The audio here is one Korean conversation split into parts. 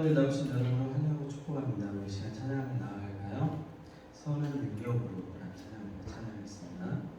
가운데 나오신 여러분을 환영하고 축복합니다. 우리 시간 찬양하며 나아갈까요? 선한 능력으로 라는 찬양을 찬양하겠습니다.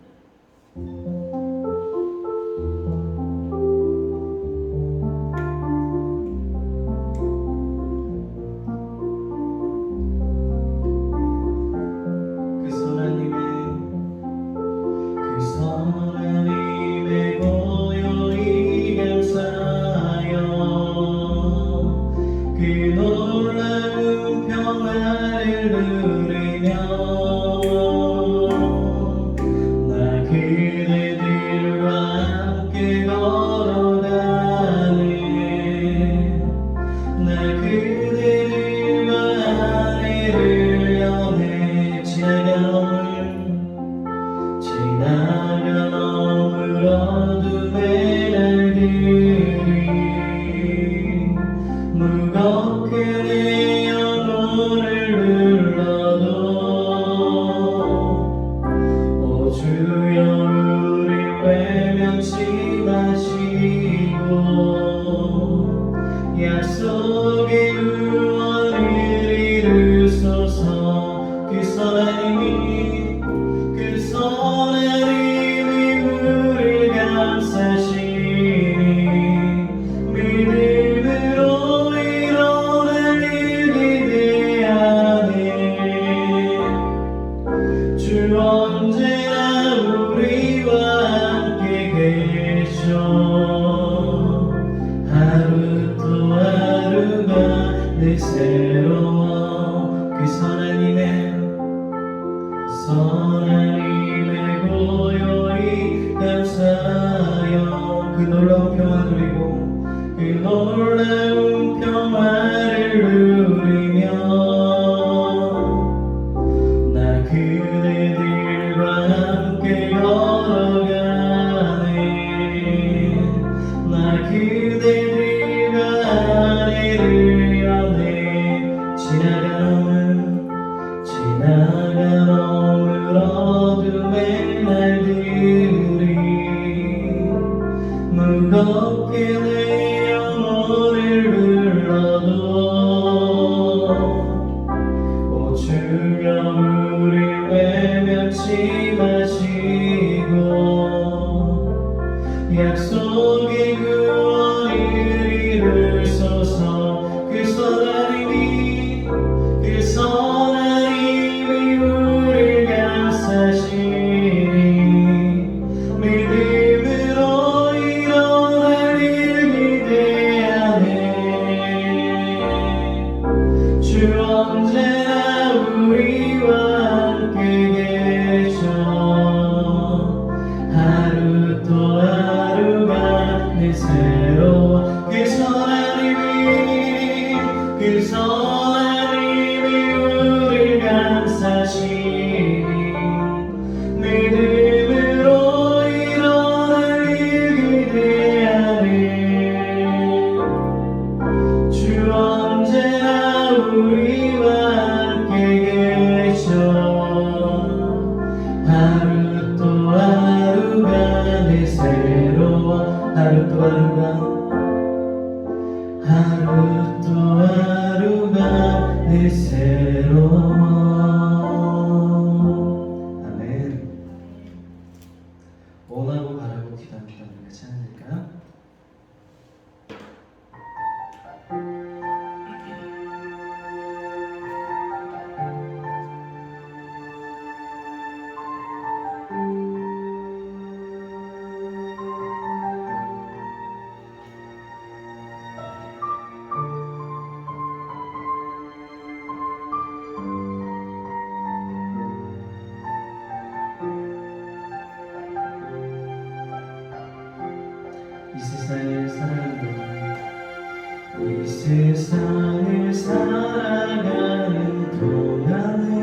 세상을 살아가는 동안에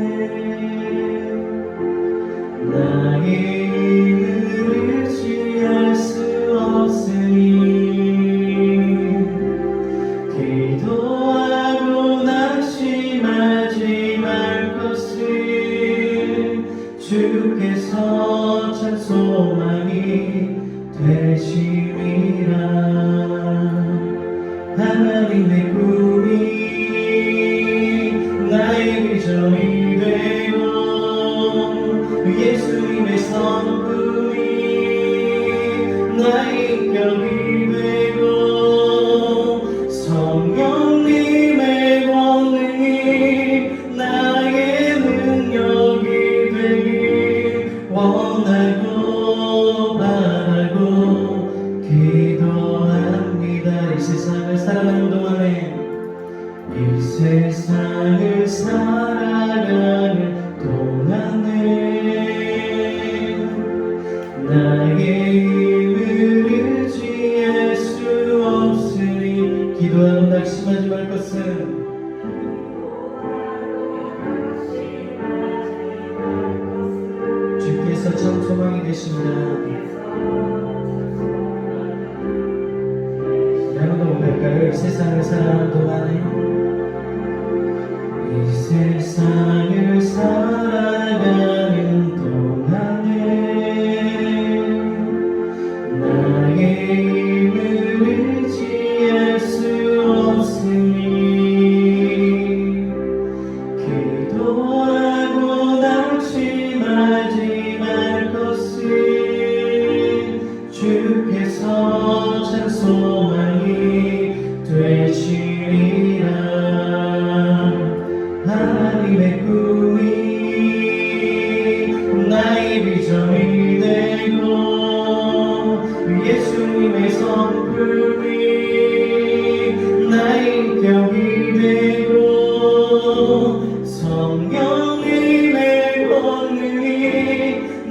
나의 힘을 의지할 수 없으니 기도하고 낙심하지 말 것을 주께서 참 소망이 되심이라. 하나님의 꿈이 예수님의 성품이 나의 격이 되고 성령님의 권능이 나의 능력이 되길 원하고 바라고 기도합니다. 이 세상을 살아가는 동안에 이 세상을 살아가는 동안에 나의 힘을 의지할 수 없으니 기도하고 낙심하지 말 것은 주께서 참 소망이 되십니다. 나무도 고백가를 이 세상을 살아가는 동안에 이 세상을 살아가는 동안에 나의 힘을 의지할 수 없으니 기도하고 낙심하지 말 것을 주께서 참 소망이 되시리라. 하나님의 꿈이 나의 비전이 되고 예수님의 성품이 나의 격이 되고 성령님의 권능이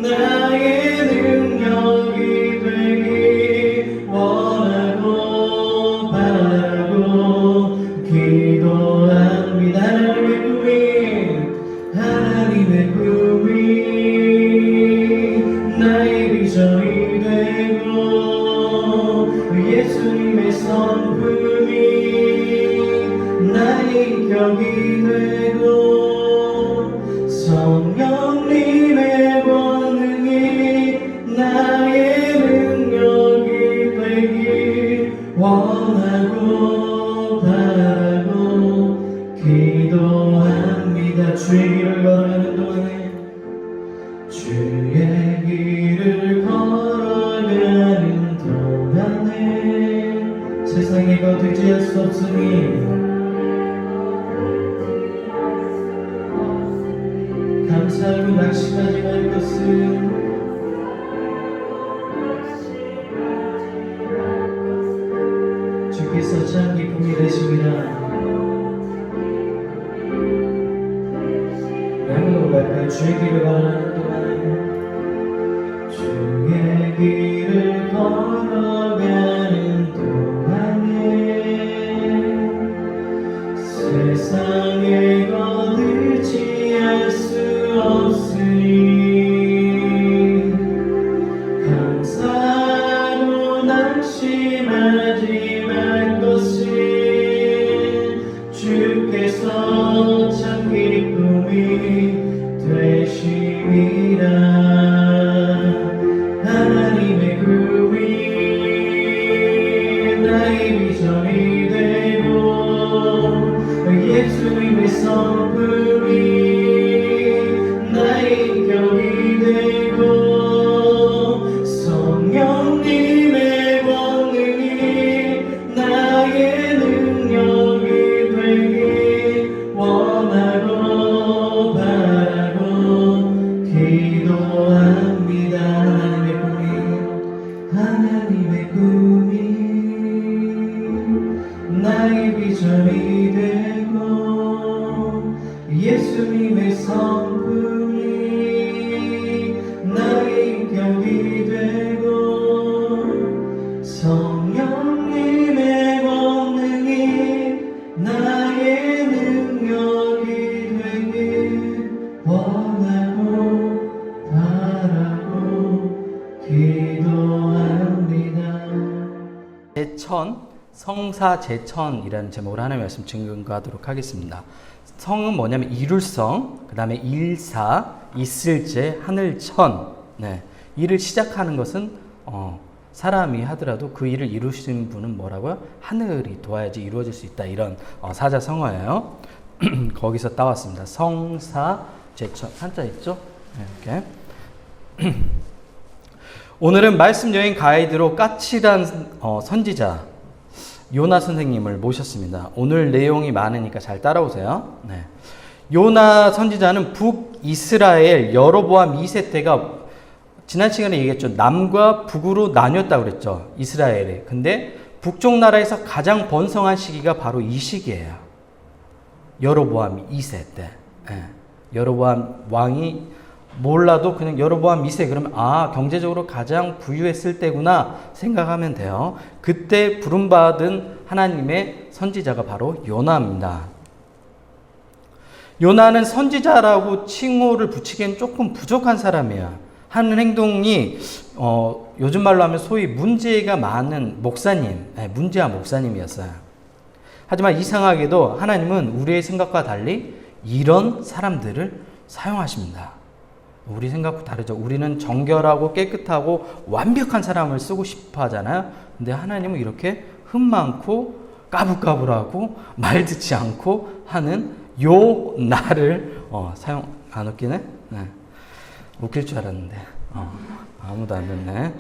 나의 능력이 되길 원하고 바라고 기도합니다. 하나님의 꿈이 나의 비전이 되고 예수님의 성품이 나의 격이 되고 성령님의 권능이 나의 능력이 되길 원하고 바라고 기도합니다. 주의 길을 걸어가는 동안에 주의 길을 걸어가는 동안에 세상에 거두지할 수 없으니 감사하고 낙심하지 말 것은 주께서 참 기쁨이 되십니다. 주의 길을 걸어가는 동안에 주의 길을 걸어가는 동안에 세상에 거두지할 수 없으니 감사로 낙심하지 말 것을 주께서 참 기쁨이 되심이라. 하나님의 꿈이 나의 비전이 되고 예수님의 성품이 나의 격이 되고 성령님의 권능이 나의 능력이 되길 원하고 기도합니다. 하나님의 꿈이 나의 비전이 되고 예수님의 성품이 나의 격이 되고 성령님의 권능이 나의 능력이 되길 원하고 바라고 기도합니다. 제천, 성사 제천이라는 제목으로 하나님의 말씀 증거하도록 하겠습니다. 성은 뭐냐면 이룰성, 그 다음에 일사, 있을제, 하늘천. 네, 일을 시작하는 것은 사람이 하더라도 그 일을 이루신 분은 뭐라고요? 하늘이 도와야지 이루어질 수 있다. 이런 사자성어예요. 거기서 따왔습니다. 성사 제천 한자 있죠? 네, 이렇게 오늘은 말씀 여행 가이드로 까칠한 선지자 요나 선생님을 모셨습니다. 오늘 내용이 많으니까 잘 따라오세요. 네. 요나 선지자는 북이스라엘 여로보암 2세 때가 지난 시간에 얘기했죠. 남과 북으로 나뉘었다고 그랬죠. 이스라엘이. 근데 북쪽 나라에서 가장 번성한 시기가 바로 이 시기예요. 여로보암 2세 때. 네. 여로보암 왕이 몰라도 그냥 여로보암 2세 그러면 경제적으로 가장 부유했을 때구나 생각하면 돼요. 그때 부름받은 하나님의 선지자가 바로 요나입니다. 요나는 선지자라고 칭호를 붙이기엔 조금 부족한 사람이에요. 하는 행동이 요즘 말로 하면 소위 문제가 많은 목사님, 문제아 목사님이었어요. 하지만 이상하게도 하나님은 우리의 생각과 달리 이런 사람들을 사용하십니다. 우리 생각과 다르죠. 우리는 정결하고 깨끗하고 완벽한 사람을 쓰고 싶어 하잖아요. 근데 하나님은 이렇게 흠 많고 까불까불하고 말 듣지 않고 하는 요 나를 사용 안 웃기네? 네. 웃길 줄 알았는데 아무도 안 듣네.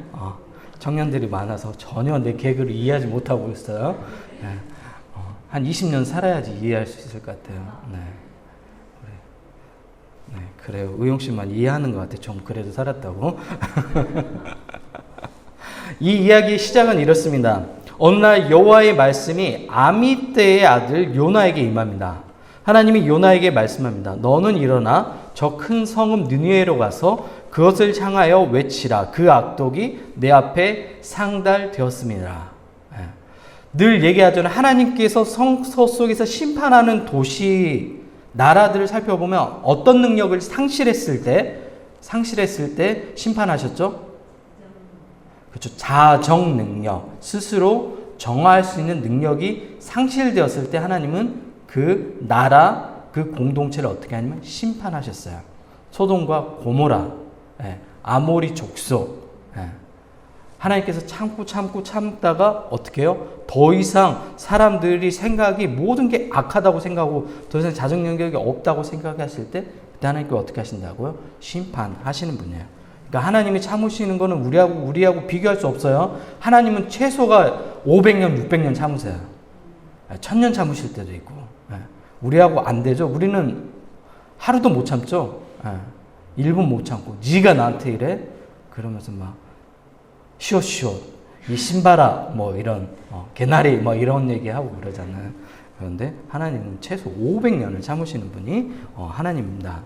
청년들이 많아서 전혀 내 개그를 이해하지 못하고 있어요. 네. 한 20년 살아야지 이해할 수 있을 것 같아요. 네. 네, 그래요. 의용 씨만 이해하는 것 같아. 좀 그래도 살았다고. 이 이야기의 시작은 이렇습니다. 어느 날 여호와의 말씀이 아미떼의 아들 요나에게 임합니다. 하나님이 요나에게 말씀합니다. 너는 일어나 저 큰 성읍 느니웨로 가서 그것을 향하여 외치라. 그 악독이 내 앞에 상달되었습니다. 늘 얘기하잖아요. 하나님께서 성서 속에서 심판하는 도시 나라들을 살펴보면 어떤 능력을 상실했을 때 심판하셨죠? 그렇죠. 자정 능력, 스스로 정화할 수 있는 능력이 상실되었을 때 하나님은 그 나라, 그 공동체를 어떻게 하냐면 심판하셨어요. 소돔과 고모라, 아모리 족속. 하나님께서 참다가 어떻게 해요? 더 이상 사람들이 생각이 모든 게 악하다고 생각하고 더 이상 자정 능력이 없다고 생각하실 때 그때 하나님께서 어떻게 하신다고요? 심판하시는 분이에요. 그러니까 하나님이 참으시는 거는 우리하고 비교할 수 없어요. 하나님은 최소가 500년, 600년 참으세요. 1000년 참으실 때도 있고. 우리하고 안 되죠. 우리는 하루도 못 참죠. 1분 못 참고 네가 나한테 이래? 그러면서 막 쉬어 이 신발아 뭐 이런 개나리 뭐 이런 얘기하고 그러잖아요. 그런데 하나님은 최소 500년을 참으시는 분이 하나님입니다.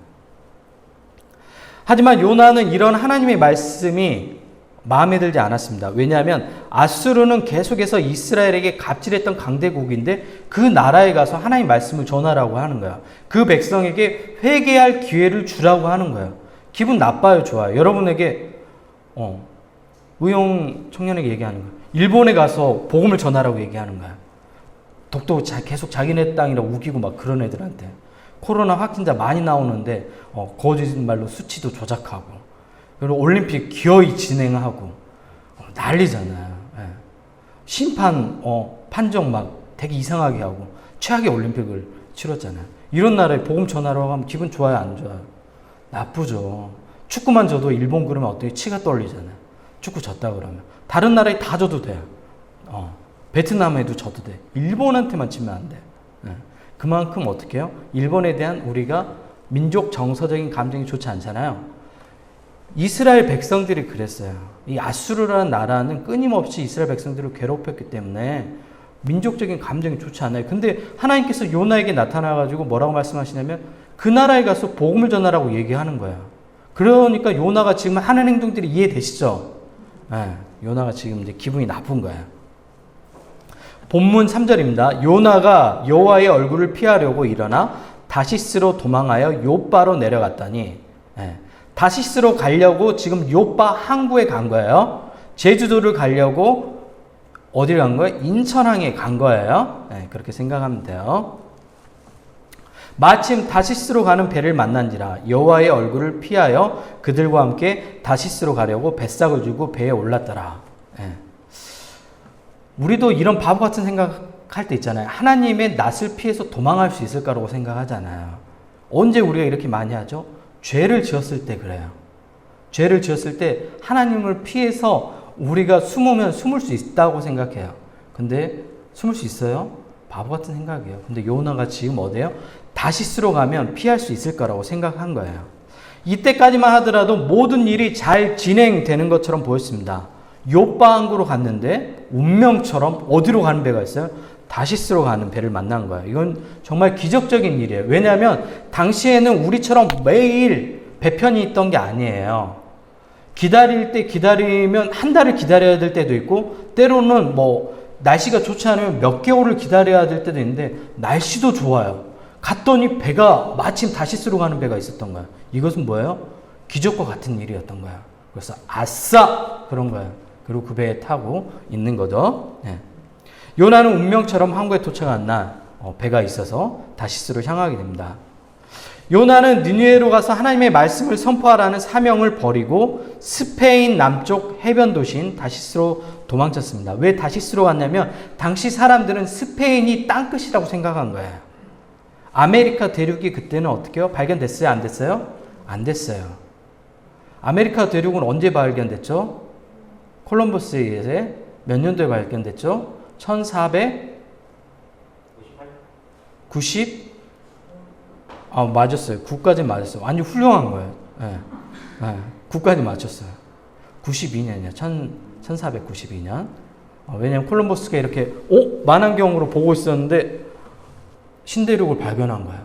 하지만 요나는 이런 하나님의 말씀이 마음에 들지 않았습니다. 왜냐하면 아수르는 계속해서 이스라엘에게 갑질했던 강대국인데 그 나라에 가서 하나님 말씀을 전하라고 하는 거야. 그 백성에게 회개할 기회를 주라고 하는 거예요. 기분 나빠요, 좋아요? 여러분에게 의용 청년에게 얘기하는 거예요. 일본에 가서 복음을 전하라고 얘기하는 거야. 독도 계속 자기네 땅이라고 우기고 막 그런 애들한테. 코로나 확진자 많이 나오는데 거짓말로 수치도 조작하고 그리고 올림픽 기어이 진행하고 난리잖아요. 심판 판정 막 되게 이상하게 하고 최악의 올림픽을 치렀잖아요. 이런 나라에 복음 전하라고 하면 기분 좋아요, 안 좋아요? 나쁘죠. 축구만 져도 일본 그러면 어떻게 치가 떨리잖아요. 축구 졌다 그러면 다른 나라에 다 져도 돼요. 베트남에도 져도 돼. 일본한테만 치면 안 돼. 그만큼 어떻게 해요? 일본에 대한 우리가 민족 정서적인 감정이 좋지 않잖아요. 이스라엘 백성들이 그랬어요. 이 아수르라는 나라는 끊임없이 이스라엘 백성들을 괴롭혔기 때문에 민족적인 감정이 좋지 않아요. 근데 하나님께서 요나에게 나타나가지고 뭐라고 말씀하시냐면 그 나라에 가서 복음을 전하라고 얘기하는 거예요. 그러니까 요나가 지금 하는 행동들이 이해되시죠? 요나가 지금 이제 기분이 나쁜 거예요. 본문 3절입니다. 요나가 여호와의 얼굴을 피하려고 일어나 다시스로 도망하여 요빠로 내려갔더니 다시스로 가려고 지금 요빠 항구에 간 거예요. 제주도를 가려고 어디를 간 거예요? 인천항에 간 거예요. 그렇게 생각하면 돼요. 마침 다시스로 가는 배를 만난지라 여호와의 얼굴을 피하여 그들과 함께 다시스로 가려고 뱃삭을 주고 배에 올랐더라. 우리도 이런 바보 같은 생각할 때 있잖아요. 하나님의 낯을 피해서 도망할 수 있을까라고 생각하잖아요. 언제 우리가 이렇게 많이 하죠? 죄를 지었을 때 그래요. 죄를 지었을 때 하나님을 피해서 우리가 숨으면 숨을 수 있다고 생각해요. 근데 숨을 수 있어요? 바보 같은 생각이에요. 근데 요나가 지금 어디에요? 다시스로 가면 피할 수 있을 거라고 생각한 거예요. 이때까지만 하더라도 모든 일이 잘 진행되는 것처럼 보였습니다. 요빠 항구로 갔는데 운명처럼 어디로 가는 배가 있어요? 다시스로 가는 배를 만난 거예요. 이건 정말 기적적인 일이에요. 왜냐하면 당시에는 우리처럼 매일 배편이 있던 게 아니에요. 기다릴 때 기다리면 한 달을 기다려야 될 때도 있고, 때로는 날씨가 좋지 않으면 몇 개월을 기다려야 될 때도 있는데, 날씨도 좋아요. 갔더니 배가 마침 다시스로 가는 배가 있었던 거예요. 이것은 뭐예요? 기적과 같은 일이었던 거예요. 그래서 아싸! 그런 거예요. 그리고 그 배에 타고 있는 거죠. 네. 요나는 운명처럼 항구에 도착한 날 배가 있어서 다시스로 향하게 됩니다. 요나는 니느웨로 가서 하나님의 말씀을 선포하라는 사명을 버리고 스페인 남쪽 해변 도시인 다시스로 도망쳤습니다. 왜 다시스로 갔냐면 당시 사람들은 스페인이 땅끝이라고 생각한 거예요. 아메리카 대륙이 그때는 어떻게요? 발견됐어요? 안 됐어요? 안 됐어요. 아메리카 대륙은 언제 발견됐죠? 콜럼버스에 의해서 몇 년도에 발견됐죠? 1490? 맞았어요. 9까지 맞았어요. 완전 훌륭한 거예요. 네. 네. 9까지 맞췄어요. 92년이요. 1492년. 왜냐면 콜럼버스가 이렇게 만안경으로 보고 있었는데 신대륙을 발견한 거예요.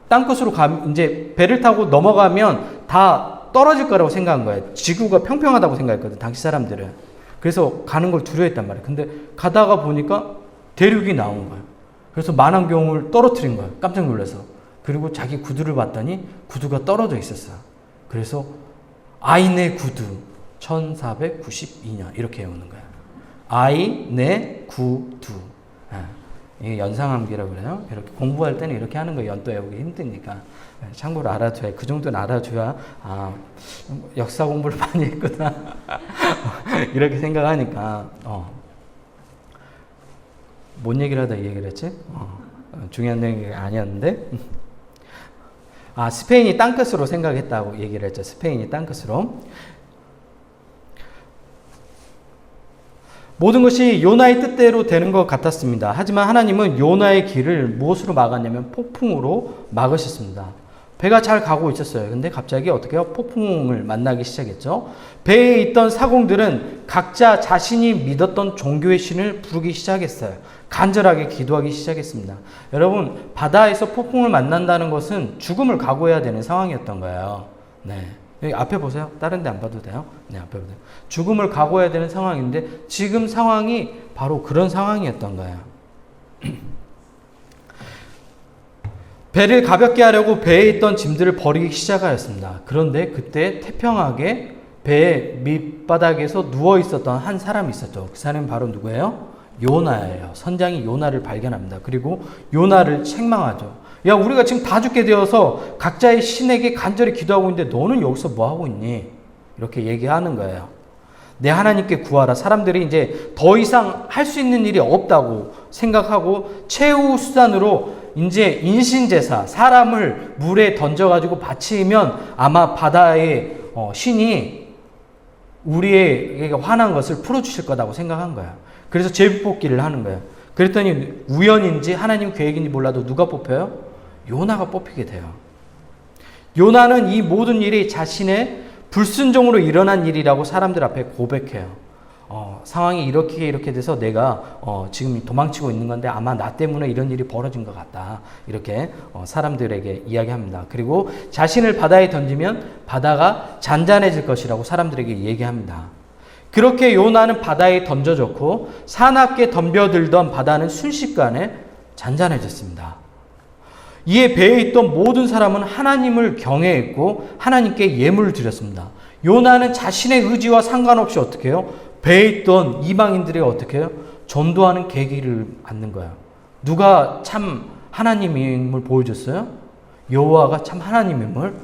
땅끝으로 이제 배를 타고 넘어가면 다 떨어질 거라고 생각한 거예요. 지구가 평평하다고 생각했거든, 당시 사람들은. 그래서 가는 걸 두려워했단 말이에요. 근데 가다가 보니까 대륙이 나온 거예요. 그래서 만안경을 떨어뜨린 거예요. 깜짝 놀라서. 그리고 자기 구두를 봤더니 구두가 떨어져 있었어요. 그래서 아이 내 구두 1492년 이렇게 외우는 거예요. 아이 내 구두. 이게 연상암기라고 그래요. 이렇게 공부할 때는 이렇게 하는 거예요. 연도 외우기 힘드니까. 참고로 알아둬야, 그 정도는 알아줘야 역사 공부를 많이 했구나 이렇게 생각하니까 뭔 얘기를 하다 이 얘기를 했지? 중요한 얘기가 아니었는데 스페인이 땅끝으로 생각했다고 얘기를 했죠. 스페인이 땅끝으로. 모든 것이 요나의 뜻대로 되는 것 같았습니다. 하지만 하나님은 요나의 길을 무엇으로 막았냐면 폭풍으로 막으셨습니다. 배가 잘 가고 있었어요. 근데 갑자기 어떻게 해요? 폭풍을 만나기 시작했죠. 배에 있던 사공들은 각자 자신이 믿었던 종교의 신을 부르기 시작했어요. 간절하게 기도하기 시작했습니다. 여러분, 바다에서 폭풍을 만난다는 것은 죽음을 각오해야 되는 상황이었던 거예요. 네. 여기 앞에 보세요. 다른 데 안 봐도 돼요? 네, 앞에 보세요. 죽음을 각오해야 되는 상황인데 지금 상황이 바로 그런 상황이었던 거예요. 배를 가볍게 하려고 배에 있던 짐들을 버리기 시작하였습니다. 그런데 그때 태평하게 배 밑바닥에서 누워 있었던 한 사람이 있었죠. 그 사람은 바로 누구예요? 요나예요. 선장이 요나를 발견합니다. 그리고 요나를 책망하죠. 야, 우리가 지금 다 죽게 되어서 각자의 신에게 간절히 기도하고 있는데 너는 여기서 뭐 하고 있니? 이렇게 얘기하는 거예요. 내 하나님께 구하라. 사람들이 이제 더 이상 할 수 있는 일이 없다고 생각하고 최후 수단으로 이제 인신제사, 사람을 물에 던져가지고 바치면 아마 바다의 신이 우리에게 화난 것을 풀어주실 거라고 생각한 거예요. 그래서 제비뽑기를 하는 거예요. 그랬더니 우연인지 하나님 계획인지 몰라도 누가 뽑혀요? 요나가 뽑히게 돼요. 요나는 이 모든 일이 자신의 불순종으로 일어난 일이라고 사람들 앞에 고백해요. 상황이 이렇게 돼서 내가 지금 도망치고 있는 건데 아마 나 때문에 이런 일이 벌어진 것 같다. 이렇게 사람들에게 이야기합니다. 그리고 자신을 바다에 던지면 바다가 잔잔해질 것이라고 사람들에게 얘기합니다. 그렇게 요나는 바다에 던져졌고 사납게 덤벼들던 바다는 순식간에 잔잔해졌습니다. 이에 배에 있던 모든 사람은 하나님을 경외했고 하나님께 예물을 드렸습니다. 요나는 자신의 의지와 상관없이 어떻게 해요? 배에 있던 이방인들이 어떻게 해요? 전도하는 계기를 갖는 거예요. 누가 참 하나님임을 보여줬어요? 여호와가 참 하나님임을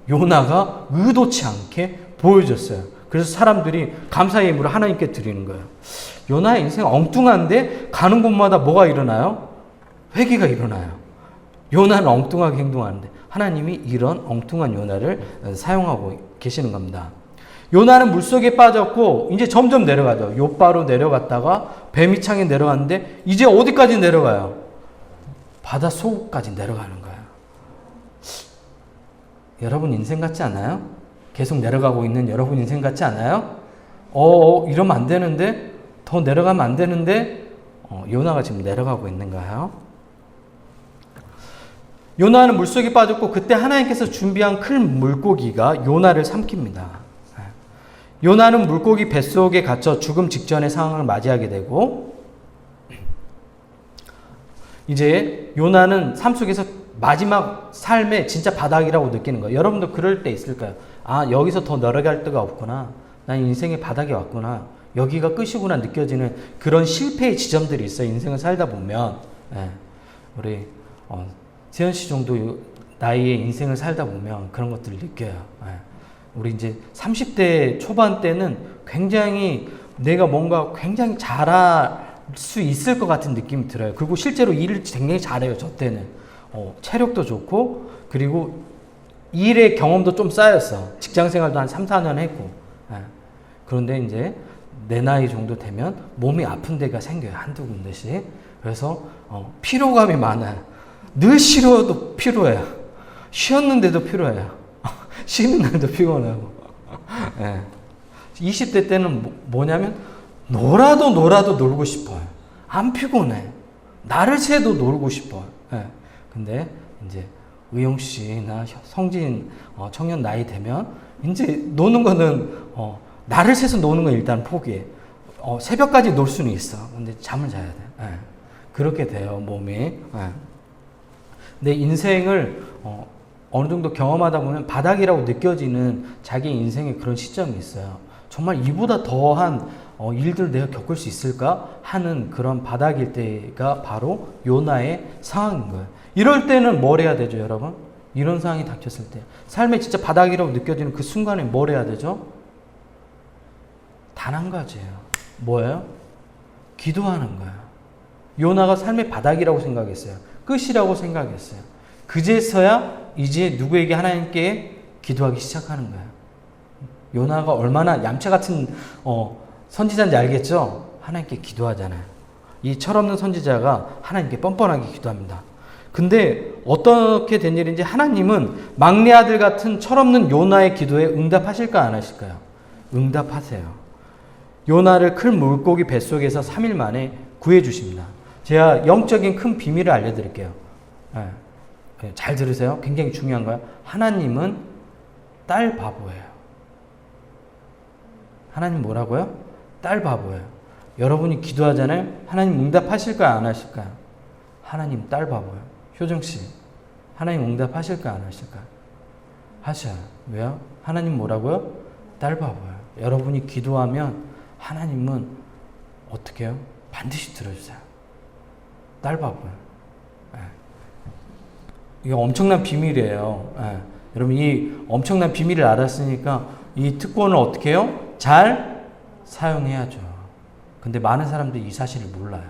요나가 의도치 않게 보여줬어요. 그래서 사람들이 감사의 예물을 하나님께 드리는 거예요. 요나의 인생 엉뚱한데 가는 곳마다 뭐가 일어나요? 회개가 일어나요. 요나는 엉뚱하게 행동하는데 하나님이 이런 엉뚱한 요나를 사용하고 계시는 겁니다. 요나는 물속에 빠졌고 이제 점점 내려가죠. 욥바로 내려갔다가 뱀이창에 내려갔는데 이제 어디까지 내려가요? 바다 속까지 내려가는 거예요. 여러분 인생 같지 않아요? 계속 내려가고 있는 여러분 인생 같지 않아요? 이러면 안 되는데, 더 내려가면 안 되는데, 요나가 지금 내려가고 있는가요? 요나는 물속에 빠졌고 그때 하나님께서 준비한 큰 물고기가 요나를 삼킵니다. 요나는 물고기 뱃속에 갇혀 죽음 직전의 상황을 맞이하게 되고 이제 요나는 삶 속에서 마지막 삶의 진짜 바닥이라고 느끼는 거예요. 여러분도 그럴 때 있을까요? 아, 여기서 더 내려갈 데가 없구나. 난 인생의 바닥에 왔구나. 여기가 끝이구나 느껴지는 그런 실패의 지점들이 있어요. 인생을 살다 보면. 우리 세연 씨 정도 나이의 인생을 살다 보면 그런 것들을 느껴요. 우리 이제 30대 초반 때는 굉장히 내가 뭔가 굉장히 잘할 수 있을 것 같은 느낌이 들어요. 그리고 실제로 일을 굉장히 잘해요. 저 때는. 체력도 좋고 그리고 일의 경험도 좀 쌓였어. 직장 생활도 한 3, 4년 했고. 그런데 이제 내 나이 정도 되면 몸이 아픈 데가 생겨요. 한두 군데씩. 그래서 피로감이 많아요. 늘 쉬어도 피로해요. 쉬었는데도 피로해요. 쉬는 날도 피곤하고. 20대 때는 뭐냐면 놀아도 놀고 싶어요. 안 피곤해. 나를 새도 놀고 싶어요. 근데 이제 의용 씨나 성진 청년 나이 되면 이제 노는 거는 나를 새서 노는 건 일단 포기해. 새벽까지 놀 수는 있어. 근데 잠을 자야 돼. 그렇게 돼요, 몸이. 내 인생을 어느 정도 경험하다 보면 바닥이라고 느껴지는 자기 인생의 그런 시점이 있어요. 정말 이보다 더한 일들 내가 겪을 수 있을까 하는 그런 바닥일 때가 바로 요나의 상황인 거예요. 이럴 때는 뭘 해야 되죠, 여러분? 이런 상황이 닥쳤을 때 삶의 진짜 바닥이라고 느껴지는 그 순간에 뭘 해야 되죠? 단 한 가지예요. 뭐예요? 기도하는 거예요. 요나가 삶의 바닥이라고 생각했어요. 끝이라고 생각했어요. 그제서야 이제 누구에게 하나님께 기도하기 시작하는 거예요. 요나가 얼마나 얌체 같은 선지자인지 알겠죠? 하나님께 기도하잖아요. 이 철없는 선지자가 하나님께 뻔뻔하게 기도합니다. 근데 어떻게 된 일인지 하나님은 막내 아들 같은 철없는 요나의 기도에 응답하실까 안 하실까요? 응답하세요. 요나를 큰 물고기 뱃속에서 3일 만에 구해주십니다. 제가 영적인 큰 비밀을 알려드릴게요. 잘 들으세요. 굉장히 중요한 거예요. 하나님은 딸 바보예요. 하나님 뭐라고요? 딸 바보예요. 여러분이 기도하잖아요. 하나님 응답하실까요? 안 하실까요? 하나님 딸 바보예요. 효정씨, 하나님 응답하실까요? 안 하실까요? 하셔요. 왜요? 하나님 뭐라고요? 딸 바보예요. 여러분이 기도하면 하나님은 어떻게 해요? 반드시 들어주세요. 딸 바보예요. 이게 엄청난 비밀이에요. 여러분 이 엄청난 비밀을 알았으니까 이 특권을 어떻게 해요? 잘 사용해야죠. 근데 많은 사람들이 이 사실을 몰라요.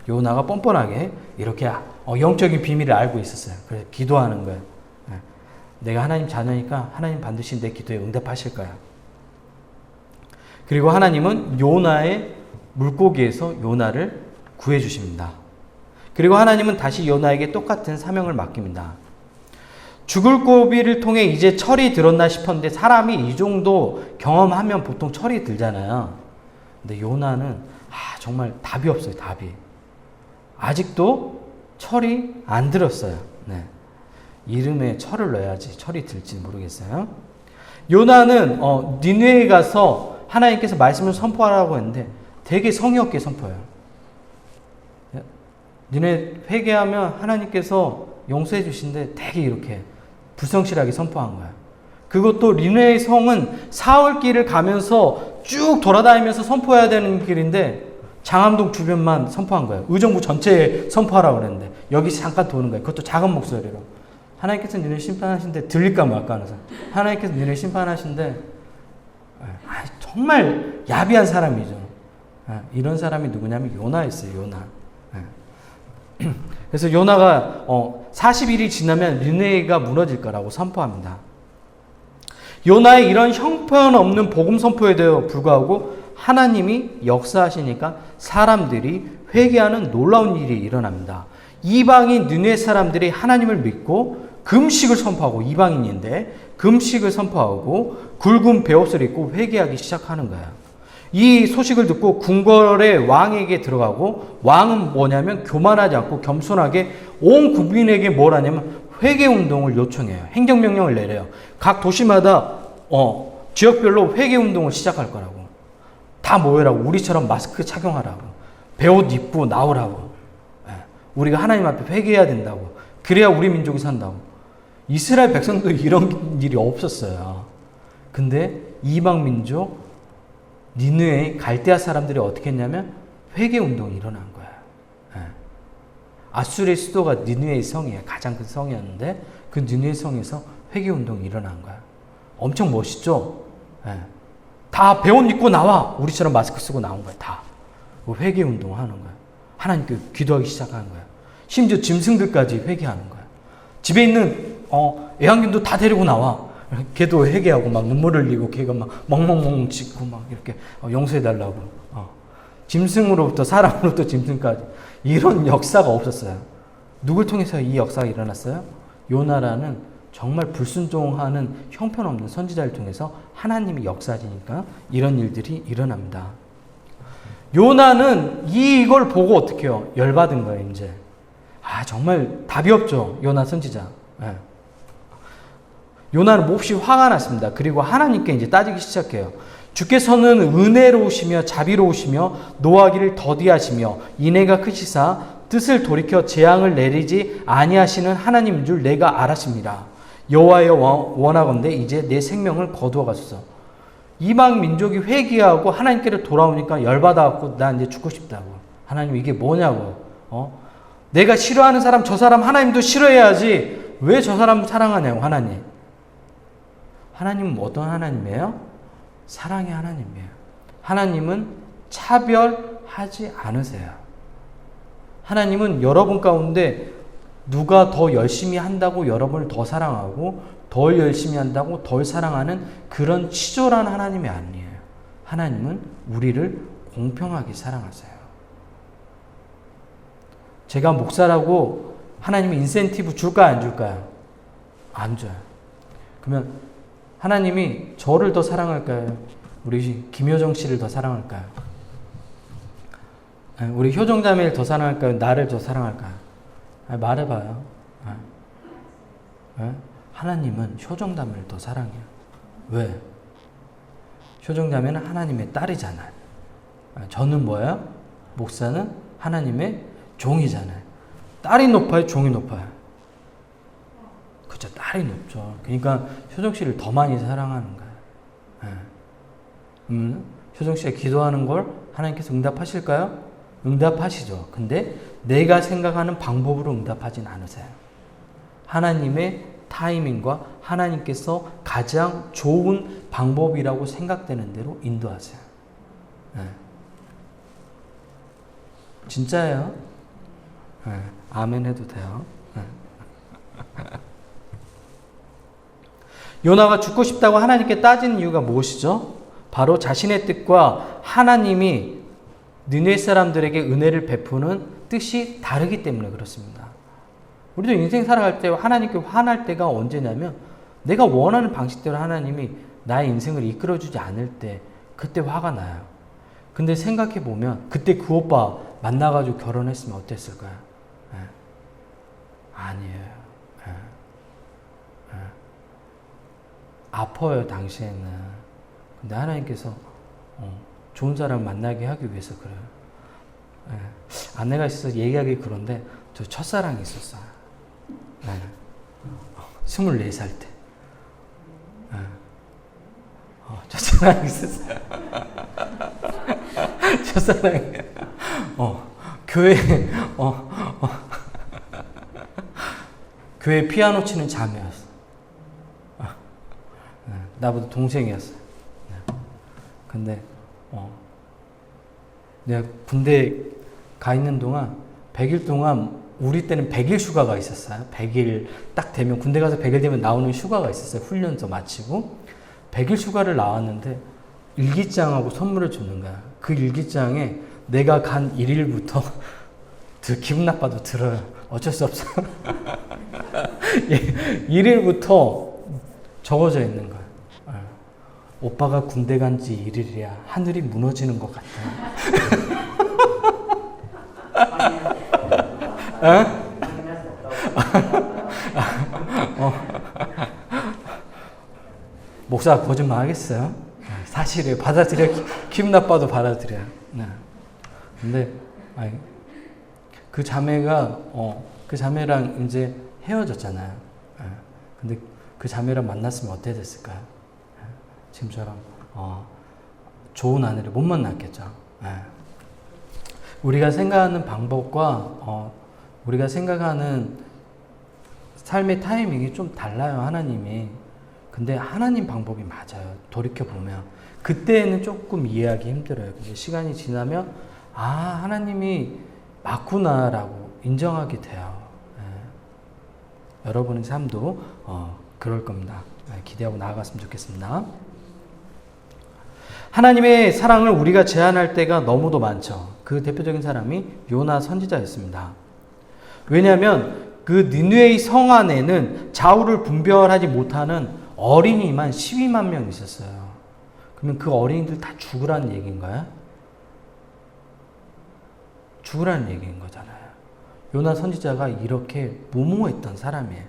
요나가 뻔뻔하게 이렇게 영적인 비밀을 알고 있었어요. 그래서 기도하는 거예요. 내가 하나님 자녀니까 하나님 반드시 내 기도에 응답하실 거야. 그리고 하나님은 요나의 물고기에서 요나를 구해주십니다. 그리고 하나님은 다시 요나에게 똑같은 사명을 맡깁니다. 죽을 고비를 통해 이제 철이 들었나 싶었는데 사람이 이 정도 경험하면 보통 철이 들잖아요. 근데 요나는 정말 답이 없어요. 답이. 아직도 철이 안 들었어요. 이름에 철을 넣어야지 철이 들지 모르겠어요. 요나는 니느웨에 가서 하나님께서 말씀을 선포하라고 했는데 되게 성의 없게 선포해요. 니네 회개하면 하나님께서 용서해 주신데 되게 이렇게 불성실하게 선포한 거야. 그것도 니느웨의 성은 사흘길을 가면서 쭉 돌아다니면서 선포해야 되는 길인데 장암동 주변만 선포한 거예요. 의정부 전체에 선포하라고 그랬는데 여기 잠깐 도는 거예요. 그것도 작은 목소리로. 하나님께서 니네 심판하신데 들릴까 말까 하는 사람. 하나님께서 니네 심판하신데 정말 야비한 사람이죠. 이런 사람이 누구냐면 요나였어요. 요나. 그래서 요나가 40일이 지나면 니느웨가 무너질 거라고 선포합니다. 요나의 이런 형편없는 복음 선포에도 불구하고 하나님이 역사하시니까 사람들이 회개하는 놀라운 일이 일어납니다. 이방인 느헤 사람들이 하나님을 믿고 금식을 선포하고, 이방인인데 금식을 선포하고 굵은 베옷을 입고 회개하기 시작하는 거예요. 이 소식을 듣고 궁궐의 왕에게 들어가고, 왕은 뭐냐면 교만하지 않고 겸손하게 온 국민에게 뭘 하냐면 회개운동을 요청해요. 행정명령을 내려요. 각 도시마다 지역별로 회개운동을 시작할 거라고. 다 모여라고. 우리처럼 마스크 착용하라고. 베옷 입고 나오라고. 우리가 하나님 앞에 회개해야 된다고. 그래야 우리 민족이 산다고. 이스라엘 백성도 이런 일이 없었어요. 근데 이방 민족 니느웨 갈대아 사람들이 어떻게 했냐면 회개운동이 일어난 거야. 아수르의 수도가 니느웨 성이에요. 가장 큰 성이었는데 그 니느웨 성에서 회개운동이 일어난 거야. 엄청 멋있죠? 다 베옷 입고 나와. 우리처럼 마스크 쓰고 나온 거야. 다. 회개운동 하는 거야. 하나님께 기도하기 시작하는 거야. 심지어 짐승들까지 회개하는 거야. 집에 있는 애완견도 다 데리고 나와. 걔도 회개하고 막 눈물 흘리고 걔가 막 멍멍멍 짖고 막 이렇게 용서해달라고. 짐승으로부터 사람으로부터 짐승까지. 이런 역사가 없었어요. 누굴 통해서 이 역사가 일어났어요? 요나라는 정말 불순종하는 형편없는 선지자를 통해서 하나님이 역사하시니까 이런 일들이 일어납니다. 요나는 이걸 보고 어떻게 해요? 열받은 거예요, 이제. 정말 답이 없죠, 요나 선지자. 요나는 몹시 화가 났습니다. 그리고 하나님께 이제 따지기 시작해요. 주께서는 은혜로우시며 자비로우시며 노하기를 더디하시며 인애가 크시사 뜻을 돌이켜 재앙을 내리지 아니하시는 하나님인 줄 내가 알았습니다. 여호와여 원하건대 이제 내 생명을 거두어 가소서. 이방 민족이 회개하고 하나님께로 돌아오니까 열받아갖고 나 이제 죽고 싶다고. 하나님 이게 뭐냐고. 내가 싫어하는 사람, 저 사람 하나님도 싫어해야지. 왜 저 사람 사랑하냐고, 하나님. 하나님은 어떤 하나님이에요? 사랑의 하나님이에요. 하나님은 차별하지 않으세요. 하나님은 여러분 가운데 누가 더 열심히 한다고 여러분을 더 사랑하고 덜 열심히 한다고 덜 사랑하는 그런 치졸한 하나님이 아니에요. 하나님은 우리를 공평하게 사랑하세요. 제가 목사라고 하나님이 인센티브 줄까요, 안 줄까요? 안 줘요. 그러면 하나님이 저를 더 사랑할까요? 우리 김효정 씨를 더 사랑할까요? 우리 효정자매를 더 사랑할까요? 나를 더 사랑할까요? 말해봐요. 하나님은 효정자매를 더 사랑해요. 왜? 효정자매는 하나님의 딸이잖아요. 저는 뭐예요? 목사는 하나님의 종이잖아요. 딸이 높아요? 종이 높아요? 그쵸, 딸이 높죠. 그러니까 효정 씨를 더 많이 사랑하는 거예요. 효정 씨가 기도하는 걸 하나님께서 응답하실까요? 응답하시죠. 근데 내가 생각하는 방법으로 응답하진 않으세요. 하나님의 타이밍과 하나님께서 가장 좋은 방법이라고 생각되는 대로 인도하세요. 진짜예요? 아멘 해도 돼요. 요나가 죽고 싶다고 하나님께 따지는 이유가 무엇이죠? 바로 자신의 뜻과 하나님이 느헤 사람들에게 은혜를 베푸는 뜻이 다르기 때문에 그렇습니다. 우리도 인생 살아갈 때 하나님께 화날 때가 언제냐면 내가 원하는 방식대로 하나님이 나의 인생을 이끌어주지 않을 때 그때 화가 나요. 근데 생각해보면 그때 그 오빠 만나가지고 결혼했으면 어땠을까요? 아니에요. 아파요, 당시에는. 근데 하나님께서 좋은 사람 만나게 하기 위해서 그래요. 아내가 있어서 얘기하기 그런데 저 첫사랑이 있었어요. 24살 때. 첫사랑이 있었어요. 첫사랑이. 교회 피아노 치는 자매였어. 나보다 동생이었어. 근데 내가 군대 가 있는 동안 100일 동안 우리 때는 100일 휴가가 있었어요. 100일 딱 되면 군대 가서 100일 되면 나오는 휴가가 있었어요. 훈련소 마치고 100일 휴가를 나왔는데 일기장하고 선물을 주는 거야. 그 일기장에 내가 간 1일부터 기분 나빠도 들어요. 어쩔 수 없어. 1일부터 적어져 있는 거야. 오빠가 군대 간 지 1일이야. 하늘이 무너지는 것 같아. 목사 거짓말 하겠어요? 사실이에요. 받아들여. 기분 나빠도 받아들여요. 근데 그 자매가 그 자매랑 이제 헤어졌잖아요. 근데 그 자매랑 만났으면 어떻게 됐을까요? 지금처럼 좋은 아내를 못 만났겠죠. 우리가 생각하는 방법과 우리가 생각하는 삶의 타이밍이 좀 달라요. 하나님이. 근데 하나님 방법이 맞아요. 돌이켜보면 그때는 조금 이해하기 힘들어요. 근데 시간이 지나면 하나님이 맞구나라고 인정하게 돼요. 여러분의 삶도 그럴 겁니다. 기대하고 나아갔으면 좋겠습니다. 하나님의 사랑을 우리가 제한할 때가 너무도 많죠. 그 대표적인 사람이 요나 선지자였습니다. 왜냐하면 그 니느웨이 성 안에는 좌우를 분별하지 못하는 어린이만 12만 명 있었어요. 그러면 그 어린이들 다 죽으라는 얘기인가요? 죽으라는 얘기인 거잖아요. 요나 선지자가 이렇게 무모했던 사람이에요.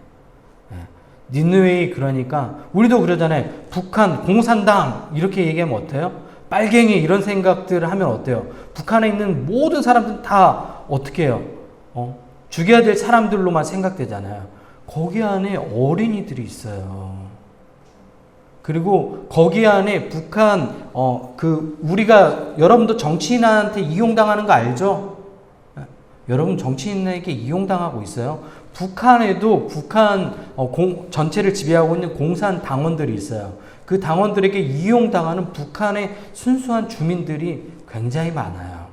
니느웨이 그러니까 우리도 그러잖아요. 북한 공산당 이렇게 얘기하면 어때요? 빨갱이 이런 생각들을 하면 어때요? 북한에 있는 모든 사람들은 다 어떻게 해요? 죽여야 될 사람들로만 생각되잖아요. 거기 안에 어린이들이 있어요. 그리고 거기 안에 북한 우리가 여러분도 정치인한테 이용당하는 거 알죠? 여러분 정치인에게 이용당하고 있어요. 북한에도 북한 전체를 지배하고 있는 공산 당원들이 있어요. 그 당원들에게 이용당하는 북한의 순수한 주민들이 굉장히 많아요.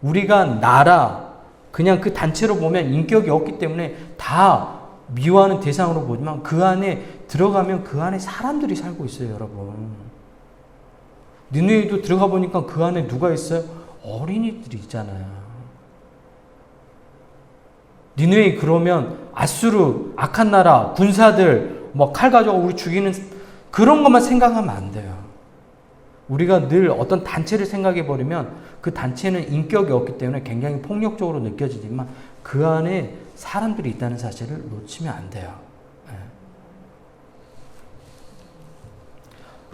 우리가 그냥 그 단체로 보면 인격이 없기 때문에 다 미워하는 대상으로 보지만 그 안에 들어가면 그 안에 사람들이 살고 있어요, 여러분. 니느웨이도 들어가 보니까 그 안에 누가 있어요? 어린이들이 있잖아요. 니느웨이 그러면 아수르, 악한 나라, 군사들 칼 가져가 우리 죽이는 그런 것만 생각하면 안 돼요. 우리가 늘 어떤 단체를 생각해 버리면 그 단체는 인격이 없기 때문에 굉장히 폭력적으로 느껴지지만 그 안에 사람들이 있다는 사실을 놓치면 안 돼요.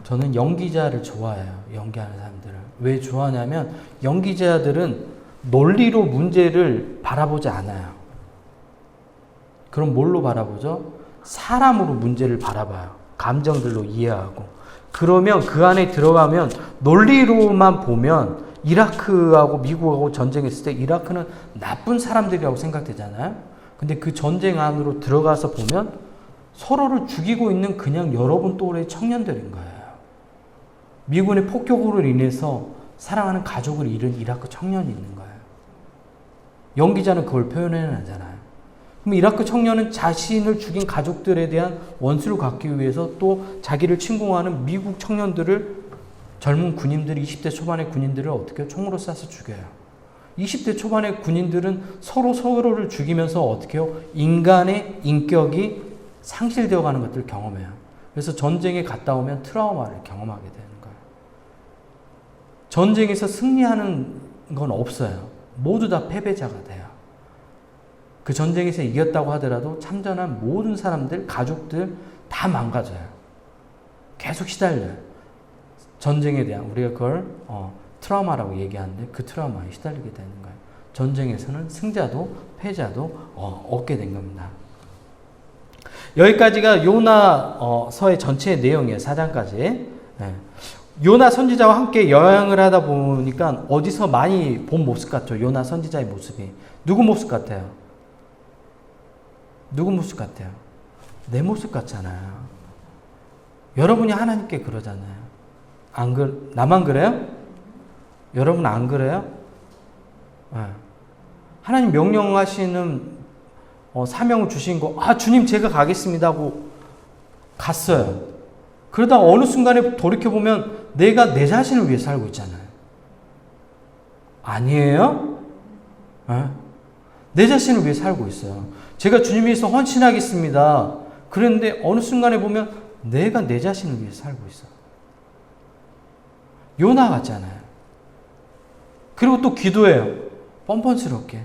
저는 연기자를 좋아해요. 연기하는 사람들을. 왜 좋아하냐면 연기자들은 논리로 문제를 바라보지 않아요. 그럼 뭘로 바라보죠? 사람으로 문제를 바라봐요. 감정들로 이해하고. 그러면 그 안에 들어가면 논리로만 보면 이라크하고 미국하고 전쟁했을 때 이라크는 나쁜 사람들이라고 생각되잖아요. 근데 그 전쟁 안으로 들어가서 보면 서로를 죽이고 있는 그냥 여러분 또래의 청년들인 거예요. 미군의 폭격으로 인해서 사랑하는 가족을 잃은 이라크 청년이 있는 거예요. 연기자는 그걸 표현해내잖아요. 그럼 이라크 청년은 자신을 죽인 가족들에 대한 원수를 갚기 위해서 또 자기를 침공하는 미국 청년들을 젊은 군인들이 20대 초반의 군인들을 어떻게 총으로 쏴서 죽여요. 20대 초반의 군인들은 서로를 죽이면서 어떻게 해요? 인간의 인격이 상실되어 가는 것들을 경험해요. 그래서 전쟁에 갔다 오면 트라우마를 경험하게 되는 거예요. 전쟁에서 승리하는 건 없어요. 모두 다 패배자가 돼요. 그 전쟁에서 이겼다고 하더라도 참전한 모든 사람들, 가족들 다 망가져요. 계속 시달려요. 전쟁에 대한 우리가 그걸 트라우마라고 얘기하는데 그 트라우마에 시달리게 되는 거예요. 전쟁에서는 승자도 패자도 얻게 된 겁니다. 여기까지가 요나서의 전체 내용이에요. 4장까지. 요나 선지자와 함께 여행을 하다 보니까 어디서 많이 본 모습 같죠. 요나 선지자의 모습이. 누구 모습 같아요? 누구 모습 같아요? 내 모습 같잖아요. 여러분이 하나님께 그러잖아요. 나만 그래요? 여러분 안 그래요? 하나님 명령하시는 사명을 주신 거, 주님 제가 가겠습니다 하고 갔어요. 그러다 어느 순간에 돌이켜보면 내가 내 자신을 위해 살고 있잖아요. 아니에요? 내 자신을 위해 살고 있어요. 제가 주님 위해서 헌신하겠습니다. 그런데 어느 순간에 보면 내가 내 자신을 위해 살고 있어. 요나 같잖아요. 그리고 또 기도해요. 뻔뻔스럽게.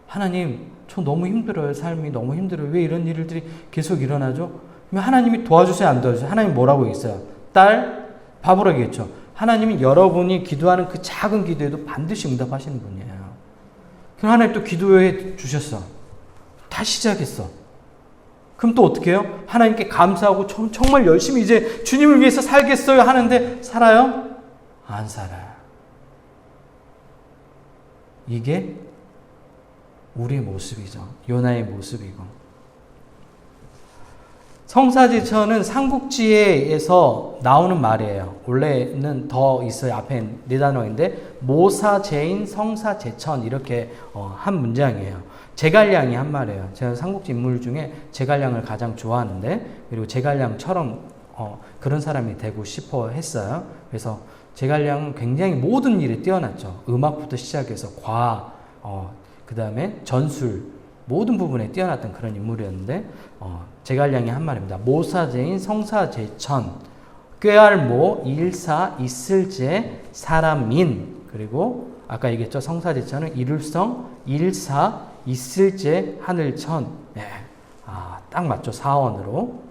하나님, 저 너무 힘들어요. 삶이 너무 힘들어요. 왜 이런 일들이 계속 일어나죠? 그러면 하나님이 도와주세요, 안 도와주세요? 하나님 뭐라고 했어요? 딸, 바보라겠죠. 하나님은 여러분이 기도하는 그 작은 기도에도 반드시 응답하시는 분이에요. 그럼 하나님 또 기도해 주셨어. 다시 시작했어. 그럼 또 어떻게 해요? 하나님께 감사하고 정말 열심히 이제 주님을 위해서 살겠어요 하는데 살아요? 안 살아요. 이게 우리의 모습이죠. 요나의 모습이고. 성사제천은 삼국지에서 나오는 말이에요. 원래는 더 있어요. 앞에 네 단어인데 모사제인 성사제천 이렇게 한 문장이에요. 제갈량이 한 말이에요. 제가 삼국지 인물 중에 제갈량을 가장 좋아하는데 그리고 제갈량처럼 그런 사람이 되고 싶어 했어요. 그래서 제갈량은 굉장히 모든 일에 뛰어났죠. 음악부터 시작해서 과학, 그 다음에 전술 모든 부분에 뛰어났던 그런 인물이었는데 제갈량이 한 말입니다. 모사제인 성사제천 꾀알모 일사 있을제 사람인 그리고 아까 얘기했죠. 성사제천은 이룰성 일사 있을제 하늘천. 네. 딱 맞죠. 사원으로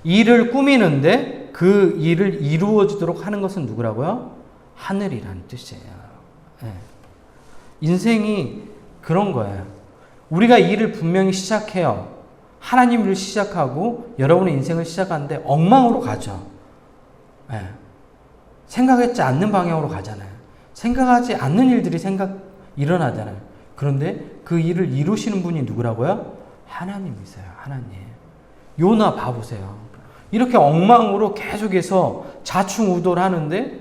일을 꾸미는데 그 일을 이루어지도록 하는 것은 누구라고요? 하늘이라는 뜻이에요. 네. 인생이 그런 거예요. 우리가 일을 분명히 시작해요. 하나님 일을 시작하고 여러분의 인생을 시작하는데 엉망으로 가죠. 네. 생각하지 않는 방향으로 가잖아요. 생각하지 않는 일들이 일어나잖아요. 그런데 그 일을 이루시는 분이 누구라고요? 하나님이세요. 하나님. 요나 봐보세요. 이렇게 엉망으로 계속해서 좌충우돌 하는데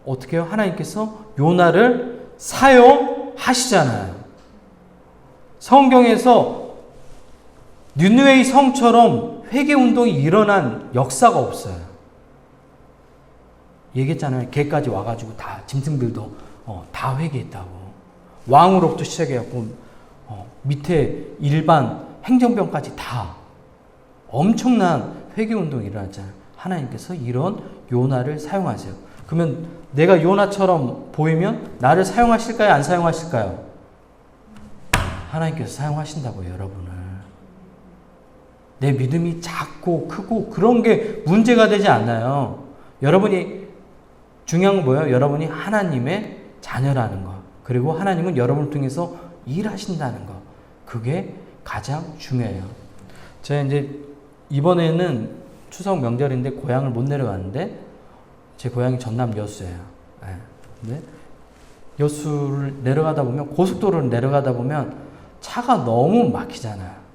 어떻게 해요? 하나님께서 요나를 사용하시잖아요. 성경에서 니느웨의 성처럼 회개운동이 일어난 역사가 없어요. 얘기했잖아요. 걔까지 와가지고 다 짐승들도 다 회개했다고. 왕으로부터 시작해갖고 밑에 일반 행정병까지 다 엄청난 회개운동이 일어났잖아요. 하나님께서 이런 요나를 사용하세요. 그러면 내가 요나처럼 보이면 나를 사용하실까요? 안 사용하실까요? 하나님께서 사용하신다고요, 여러분을. 내 믿음이 작고 크고 그런 게 문제가 되지 않아요. 여러분이 중요한 건 뭐예요? 여러분이 하나님의 자녀라는 거. 그리고 하나님은 여러분을 통해서 일하신다는 거. 그게 가장 중요해요. 제가 이제 이번에는 추석 명절인데 고향을 못 내려갔는데 제 고향이 전남 여수예요. 네. 근데 여수를 내려가다 보면 고속도로를 내려가다 보면 차가 너무 막히잖아요.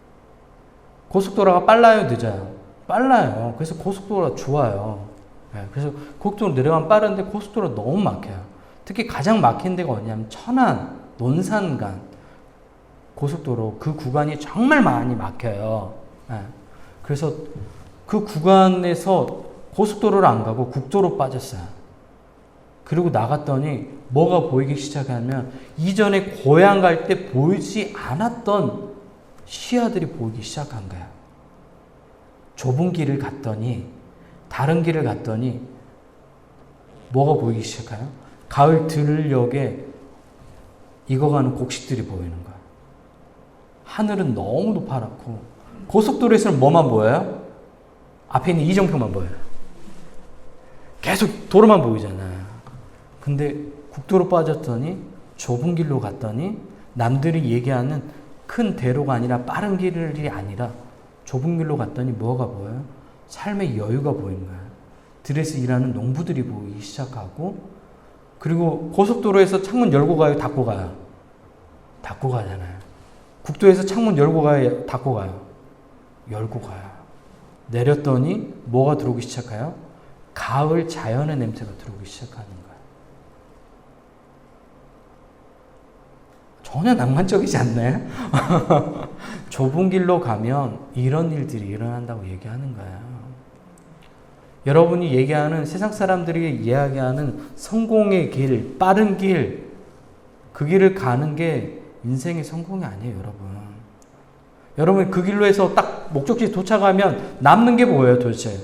고속도로가 빨라요, 늦어요? 빨라요. 그래서 고속도로가 좋아요. 네. 그래서 고속도로 내려가면 빠른데 고속도로가 너무 막혀요. 특히 가장 막힌 데가 어디냐면 천안, 논산간 고속도로 그 구간이 정말 많이 막혀요. 네. 그래서 그 구간에서 고속도로를 안 가고 국도로 빠졌어요. 그리고 나갔더니 뭐가 보이기 시작하면 이전에 고향 갈 때 보이지 않았던 시야들이 보이기 시작한 거야. 좁은 길을 갔더니 다른 길을 갔더니 뭐가 보이기 시작해요? 가을 들녘에 익어가는 곡식들이 보이는 거야. 하늘은 너무 높아놓고 고속도로에서는 뭐만 보여요? 앞에 있는 이정표만 보여요. 계속 도로만 보이잖아요. 근데 국도로 빠졌더니 좁은 길로 갔더니 남들이 얘기하는 큰 대로가 아니라 빠른 길이 아니라 좁은 길로 갔더니 뭐가 보여요? 삶의 여유가 보이는 거예요. 들에서 일하는 농부들이 보이기 시작하고 그리고 고속도로에서 창문 열고 가요? 닫고 가요? 닫고 가잖아요. 국도에서 창문 열고 가요? 닫고 가요? 열고 가요. 내렸더니 뭐가 들어오기 시작해요? 가을 자연의 냄새가 들어오기 시작하는 거예요. 전혀 낭만적이지 않나요? 좁은 길로 가면 이런 일들이 일어난다고 얘기하는 거예요. 여러분이 얘기하는 세상 사람들이 이야기하는 성공의 길, 빠른 길, 그 길을 가는 게 인생의 성공이 아니에요, 여러분. 여러분 그 길로 해서 딱 목적지에 도착하면 남는 게 뭐예요, 도대체?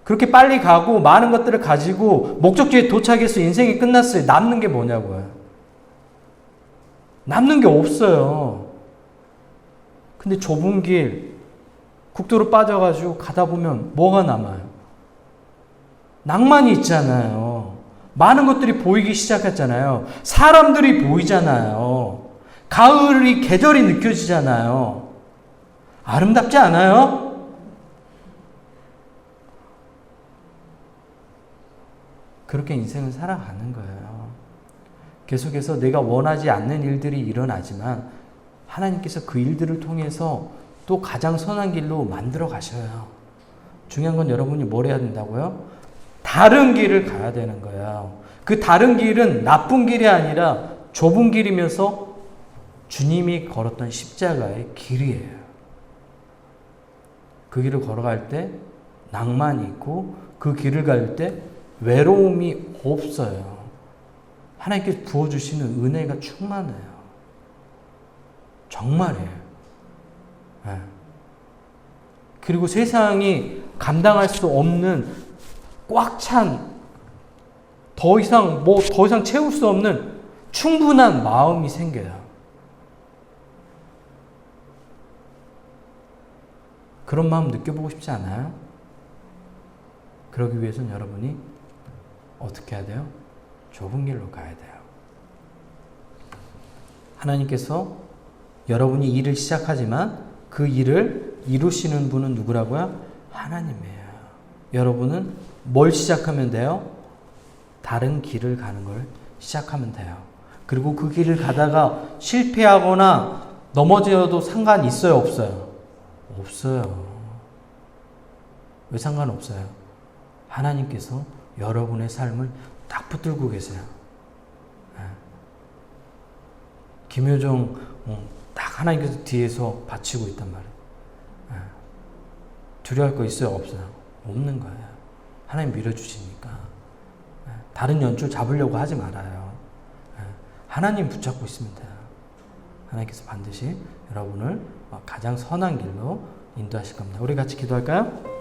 그렇게 빨리 가고 많은 것들을 가지고 목적지에 도착해서 인생이 끝났어요. 남는 게 뭐냐고요? 남는 게 없어요. 근데 좁은 길, 국도로 빠져가지고 가다 보면 뭐가 남아요? 낭만이 있잖아요. 많은 것들이 보이기 시작했잖아요. 사람들이 보이잖아요. 가을이 계절이 느껴지잖아요. 아름답지 않아요? 그렇게 인생을 살아가는 거예요. 계속해서 내가 원하지 않는 일들이 일어나지만 하나님께서 그 일들을 통해서 또 가장 선한 길로 만들어 가셔요. 중요한 건 여러분이 뭘 해야 된다고요? 다른 길을 가야 되는 거예요. 그 다른 길은 나쁜 길이 아니라 좁은 길이면서 주님이 걸었던 십자가의 길이에요. 그 길을 걸어갈 때 낭만이 있고 그 길을 갈 때 외로움이 없어요. 하나님께서 부어주시는 은혜가 충만해요. 정말이에요. 네. 그리고 세상이 감당할 수 없는 꽉 찬 더 이상 채울 수 없는 충분한 마음이 생겨요. 그런 마음 느껴보고 싶지 않아요? 그러기 위해서는 여러분이 어떻게 해야 돼요? 좁은 길로 가야 돼요. 하나님께서 여러분이 일을 시작하지만 그 일을 이루시는 분은 누구라고요? 하나님이에요. 여러분은 뭘 시작하면 돼요? 다른 길을 가는 걸 시작하면 돼요. 그리고 그 길을 가다가 실패하거나 넘어져도 상관 있어요, 없어요? 없어요. 왜 상관없어요? 하나님께서 여러분의 삶을 딱 붙들고 계세요. 김효정 딱 하나님께서 뒤에서 받치고 있단 말이에요. 두려워할 거 있어요, 없어요? 없는 거예요. 하나님 밀어주시니까. 다른 연출 잡으려고 하지 말아요. 하나님 붙잡고 있으면 돼요. 하나님께서 반드시 여러분을 가장 선한 길로 인도하실 겁니다. 우리 같이 기도할까요?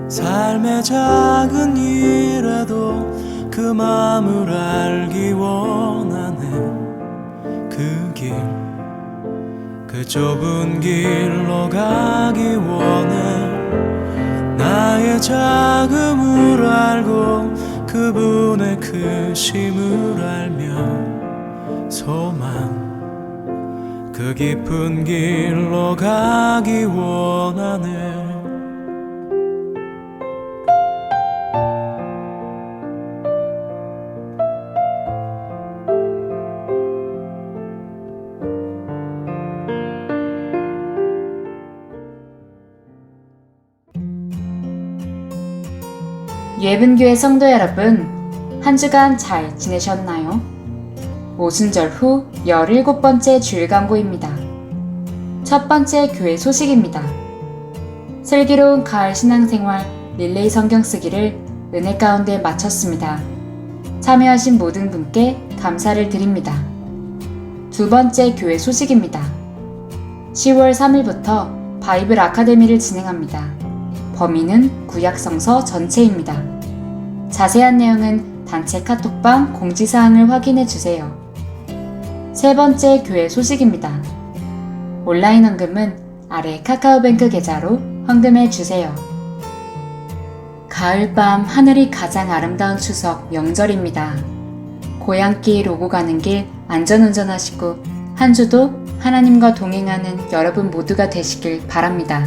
삶의 작은 일에도 그 마음을 알기 원하네. 그 길, 그 좁은 길로 가기 원해. 나의 작음을 알고 그분의 크심을 알며 소망, 그 깊은 길로 가기 원하네. 예분교회 성도 여러분, 한 주간 잘 지내셨나요? 오순절 후 17번째 주일 광고입니다. 첫 번째 교회 소식입니다. 슬기로운 가을 신앙생활 릴레이 성경 쓰기를 은혜 가운데 마쳤습니다. 참여하신 모든 분께 감사를 드립니다. 두 번째 교회 소식입니다. 10월 3일부터 바이블 아카데미를 진행합니다. 범위는 구약성서 전체입니다. 자세한 내용은 단체 카톡방 공지사항을 확인해 주세요. 세 번째 교회 소식입니다. 온라인 헌금은 아래 카카오뱅크 계좌로 헌금해 주세요. 가을밤 하늘이 가장 아름다운 추석 명절입니다. 고향길 오고 가는 길 안전운전하시고 한 주도 하나님과 동행하는 여러분 모두가 되시길 바랍니다.